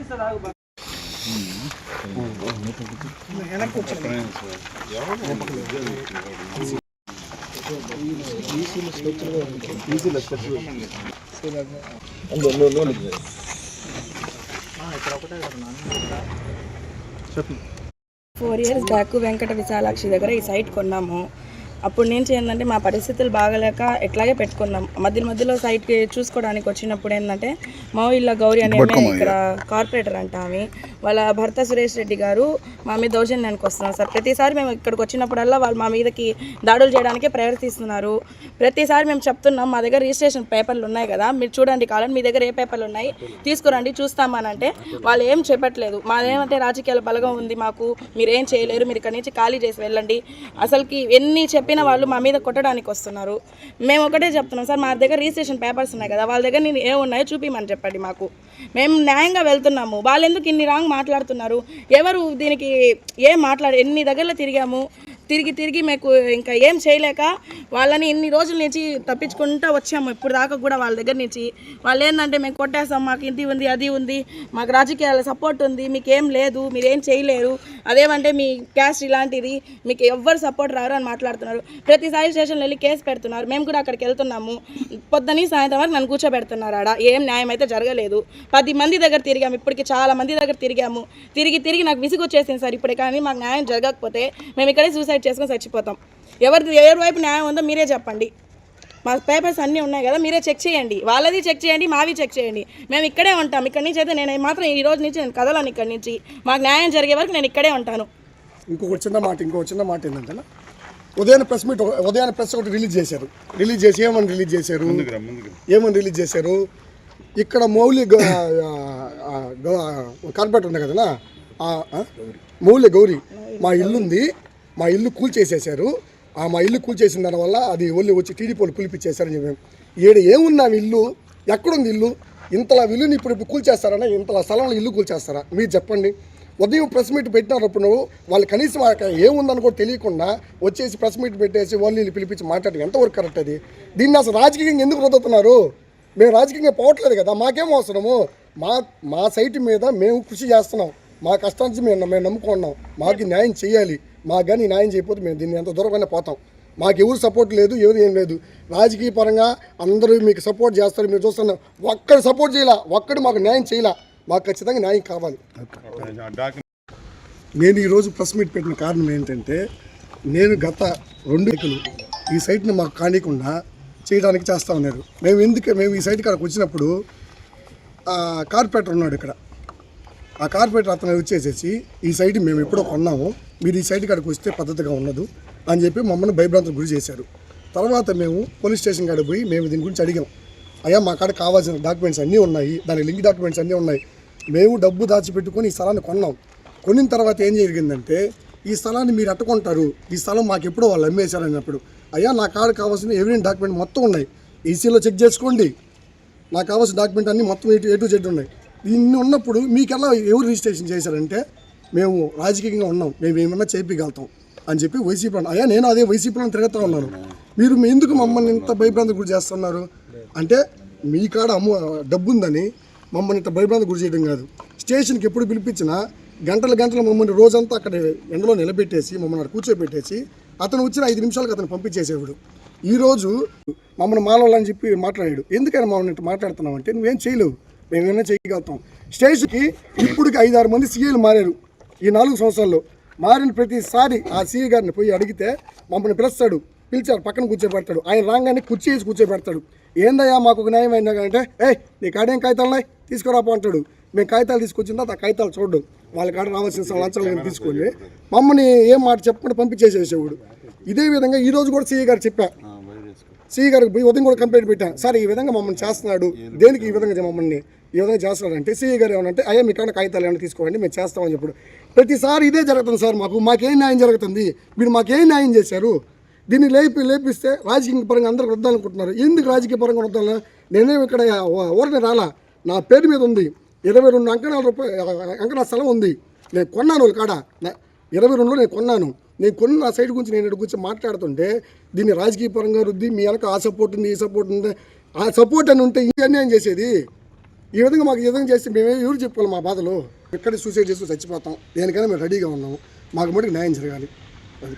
4 years back Venkata Vishalakshi దగ్గర ఈ site కొన్నాము. అప్పుడు నుంచి ఏంటంటే మా పరిస్థితులు బాగలేక ఎట్లాగే పెట్టుకున్నాం. మధ్యలో సైట్కి చూసుకోవడానికి వచ్చినప్పుడు ఏంటంటే మా ఇళ్ళ గౌరీ అనే ఇక్కడ కార్పొరేటర్ అంట ఆమె వాళ్ళ భర్త సురేష్ రెడ్డి గారు మా మీద దౌర్జన్యానికి వస్తున్నారు సార్. ప్రతిసారి మేము ఇక్కడికి వచ్చినప్పుడల్లా వాళ్ళు మా మీదకి దాడులు చేయడానికే ప్రయత్నిస్తున్నారు. ప్రతిసారి మేము చెప్తున్నాం మా దగ్గర రిజిస్ట్రేషన్ పేపర్లు ఉన్నాయి కదా, మీరు చూడండి కావాలని, మీ దగ్గర ఏ పేపర్లు ఉన్నాయి తీసుకురండి చూస్తామనంటే వాళ్ళు ఏం చెప్పట్లేదు. మాదేమంటే రాజకీయాల బలగం ఉంది, మాకు మీరేం చేయలేరు, మీరు ఇక్కడి నుంచి ఖాళీ చేసి వెళ్ళండి. అసలుకి ఎన్ని చెప్పిన వాళ్ళు మా మీద కొట్టడానికి వస్తున్నారు. మేము ఒకటే చెప్తున్నాం సార్, మా దగ్గర రిజిస్ట్రేషన్ పేపర్స్ ఉన్నాయి కదా, వాళ్ళ దగ్గర నేను ఏమున్నాయో చూపిమని చెప్పండి మాకు. మేము న్యాయంగా వెళ్తున్నాము, వాళ్ళు ఎందుకు ఇన్ని రాంగ్ మాట్లాడుతున్నారు? ఎవరు దీనికి ఏం ఎన్ని దగ్గరలో తిరిగి మీకు ఇంకా ఏం చేయలేక వాళ్ళని ఇన్ని రోజుల నుంచి తప్పించుకుంటూ వచ్చాము. ఇప్పుడు దాకా కూడా వాళ్ళ దగ్గర నుంచి వాళ్ళు ఏంటంటే మేము కొట్టేస్తాం, మాకు ఇది ఉంది అది ఉంది, మాకు రాజకీయాల సపోర్ట్ ఉంది, మీకు ఏం లేదు, మీరేం చేయలేరు, అదేమంటే మీ క్యాస్ట్ ఇలాంటిది, మీకు ఎవ్వరు సపోర్ట్ రారు అని మాట్లాడుతున్నారు. ప్రతిసారి స్టేషన్లో వెళ్ళి కేసు పెడుతున్నారు. మేము కూడా అక్కడికి వెళ్తున్నాము, పొద్దుని సాయంత్రం వరకు నన్ను కూర్చోబెడుతున్నారు. ఆడ ఏం న్యాయం అయితే జరగలేదు. 10 మంది దగ్గర తిరిగాము, ఇప్పటికి చాలా మంది దగ్గర తిరిగాము. తిరిగి నాకు విసుగు వచ్చేసింది సార్. ఇప్పుడే కానీ మాకు న్యాయం జరగకపోతే మేము ఇక్కడే సూసైడ్ చేసుకొని చచ్చిపోతాం. ఎవరి వైపు న్యాయం ఉందో మీరే చెప్పండి. మా పేపర్స్ అన్నీ ఉన్నాయి కదా, మీరే చెక్ చేయండి, వాళ్ళది చెక్ చేయండి, మావి చెక్ చేయండి. మేము ఇక్కడే ఉంటాం. ఇక్కడి నుంచి అయితే నేను మాత్రం ఈ రోజు నుంచి నేను కదలను. ఇక్కడి నుంచి మాకు న్యాయం జరిగే వరకు నేను ఇక్కడే ఉంటాను. ఇంకో చిన్న మాట ఏంటంటే, ఉదయాన్నే ప్రెస్ ఒకటి రిలీజ్ చేసి ఏమని రిలీజ్ చేశారు ఇక్కడ మౌలి కార్పొరేటర్ ఉంది కదా, మౌలి గౌరీ మా ఇల్లు కూల్చేసేసారు. మా ఇల్లు కూల్చేసిన దానివల్ల అది వచ్చి టీడీపీ వాళ్ళు పిలిపించేశారని చెప్పాము. ఏమున్నా ఇల్లు ఎక్కడుంది? ఇల్లు ఇంతలా ఇల్లుని ఇప్పుడు కూల్చేస్తారన్నా, ఇంతలా స్థలంలో ఇల్లు కూల్చేస్తారా? మీరు చెప్పండి. ఉదయం ప్రెస్ మీట్ పెట్టినప్పుడు వాళ్ళు కనీసం ఏముందని కూడా తెలియకుండా వచ్చేసి ప్రెస్ మీట్ పెట్టేసి వాళ్ళు పిలిపించి మాట్లాడి ఎంతవరకు కరెక్ట్ అది? దీన్ని అసలు రాజకీయంగా ఎందుకు రుద్దుతున్నారు? మేము రాజకీయంగా పోవట్లేదు కదా, మాకేం అవసరము? మా సైట్ మీద మేము కృషి చేస్తున్నాం, మా కష్టానికి మేము నమ్ముకున్నాం, మాకు న్యాయం చేయాలి. మాకు కానీ న్యాయం చేయకపోతే మేము దీన్ని ఎంత దూరంగానే పోతాం. మాకు ఎవరు సపోర్ట్ లేదు, ఎవరు ఏం లేదు. రాజకీయ పరంగా అందరూ మీకు సపోర్ట్ చేస్తారు, మీరు చూస్తున్నాం. ఒక్కడు సపోర్ట్ చేయాల, ఒక్కడు మాకు న్యాయం చేయాల. మాకు ఖచ్చితంగా న్యాయం కావాలి. నేను ఈరోజు ప్రెస్ మీట్ పెట్టిన కారణం ఏంటంటే, నేను గత 2 ఏళ్ళు ఈ సైట్ని మాకు కానికుండా చేయడానికి చేస్తూ ఉన్నారు. మేము ఈ సైట్ కాడికి వచ్చినప్పుడు కార్పొరేటర్ ఉన్నాడు ఇక్కడ. ఆ కార్పొరేటర్ అతను వచ్చేసేసి ఈ సైట్ మేము ఎప్పుడో కొన్నాము, మీరు ఈ సైట్ కాడికి వస్తే పద్ధతిగా ఉండదు అని చెప్పి మమ్మల్ని భయభ్రాంతులకు గురి చేశారు. తర్వాత మేము పోలీస్ స్టేషన్ కాడికి పోయి మేము దీని గురించి అడిగాం. అయ్యా మా కాడ కావాల్సిన డాక్యుమెంట్స్ అన్నీ ఉన్నాయి, దాని లింక్ డాక్యుమెంట్స్ అన్నీ ఉన్నాయి, మేము డబ్బు దాచిపెట్టుకొని ఈ స్థలాన్ని కొన్నాం. కొనిన తర్వాత ఏం జరిగిందంటే, ఈ స్థలాన్ని మీరు అట్టుకుంటారు, ఈ స్థలం మాకు ఎప్పుడో వాళ్ళు అమ్మేశారు అన్నప్పుడు, అయ్యా నా కాడ కావాల్సిన ఎవిడెంట్ డాక్యుమెంట్ మొత్తం ఉన్నాయి, ఈసీలో చెక్ చేసుకోండి, నాకు కావాల్సిన డాక్యుమెంట్ అన్నీ మొత్తం A to Z ఉన్నాయి. ఇన్ని ఉన్నప్పుడు మీకెలా ఎవరు రిజిస్ట్రేషన్ చేశారంటే, మేము రాజకీయంగా ఉన్నాం, మేము ఏమన్నా చేయించగలుగుతాం అని చెప్పి వైసీపీ అయ్యా నేను అదే వైసీపీలో తిరుగుతూ ఉన్నాను, మీరు ఎందుకు మమ్మల్ని ఇంత భయభ్రాంతికి గురి చేస్తున్నారు అంటే, మీ కాడ డబ్బు ఉందని మమ్మల్ని ఇంత భయభ్రాంతికి గురి చేయడం కాదు. స్టేషన్కి ఎప్పుడు పిలిపించినా గంటలు మమ్మల్ని రోజంతా అక్కడ ఎండలో నిలబెట్టేసి మమ్మల్ని కూర్చోబెట్టేసి అతను వచ్చిన 5 నిమిషాలకు అతను పంపించేసేవాడు. ఈరోజు మమ్మల్ని మాలవాళ్ళని చెప్పి మాట్లాడాడు. ఎందుకని మమ్మల్ని మాట్లాడుతున్నాం అంటే, నువ్వేం చేయలేవు, మేమేమైనా చేయగలుగుతాం. స్టేషన్కి ఇప్పటికి 5-6 మంది సీఏలు మారారు ఈ 4 సంవత్సరాల్లో. మారిన ప్రతిసారి ఆ సీఏ గారిని పోయి అడిగితే మమ్మల్ని పిలిచారు, పక్కన కూర్చోబెడతాడు. ఆయన రాగానే కుర్చీ వేసి కూర్చోబెడతాడు. ఏందయ్యా మాకు ఒక న్యాయం అయినా అంటే, నీ కాడేం కాగితాలున్నాయి తీసుకురాపో అంటాడు. మేము కాగితాలు తీసుకొచ్చిన తర్వాత ఆ కాగితాలు చూడడం, వాళ్ళ కాడ రావాల్సిన లంచాలు తీసుకొని మమ్మల్ని ఏం మాట చెప్పకుండా పంపించేసేసేవాడు. ఇదే విధంగా ఈరోజు కూడా సీఏ గారు చెప్పా, సీఏ గారికి పోయి ఉదయం కూడా కంప్లైంట్ పెట్టాను, సార్ ఈ విధంగా మమ్మల్ని చేస్తున్నాడు, దేనికి ఈ విధంగా మమ్మల్ని ఈ విధంగా చేస్తున్నాడంటే, సీఏ గారు ఏమనంటే, అయ్యా మీకన్నా కాగితాలు ఏమైనా తీసుకోండి మేము చేస్తామని చెప్పాడు. ప్రతిసారి ఇదే జరుగుతుంది సార్, మాకేం న్యాయం జరుగుతుంది, మీరు మాకేం న్యాయం చేశారు? దీన్ని లేపిస్తే రాజకీయ పరంగా అందరికి వద్దాలనుకుంటున్నారు. ఎందుకు రాజకీయ పరంగా వద్దాల? నేనేమి ఇక్కడ ఊరనే రాలా, నా పేరు మీద ఉంది 22 అంకణాల స్థలం ఉంది, నేను కొన్నాను. వాళ్ళ కాడ 22లో నేను కొన్నాను. నేను కొన్న ఆ సైడ్ గురించి నేను గురించి మాట్లాడుతుంటే, దీన్ని రాజకీయ పరంగా రుద్ది మీ వెనక ఆ సపోర్ట్ ఉంది, ఈ సపోర్ట్ ఉంది, ఆ సపోర్ట్ అని ఉంటే ఈ అన్యాయం చేసేది, ఈ విధంగా మాకు ఈ విధంగా చేసి మేము ఎవరు చెప్పుకోవాలి మా బాధలు, ఎక్కడ సూసైడ్ చేస్తూ చచ్చిపోతాం, దేనికైనా మేము రెడీగా ఉన్నాము, మాకు మటుకు న్యాయం జరగాలి. అది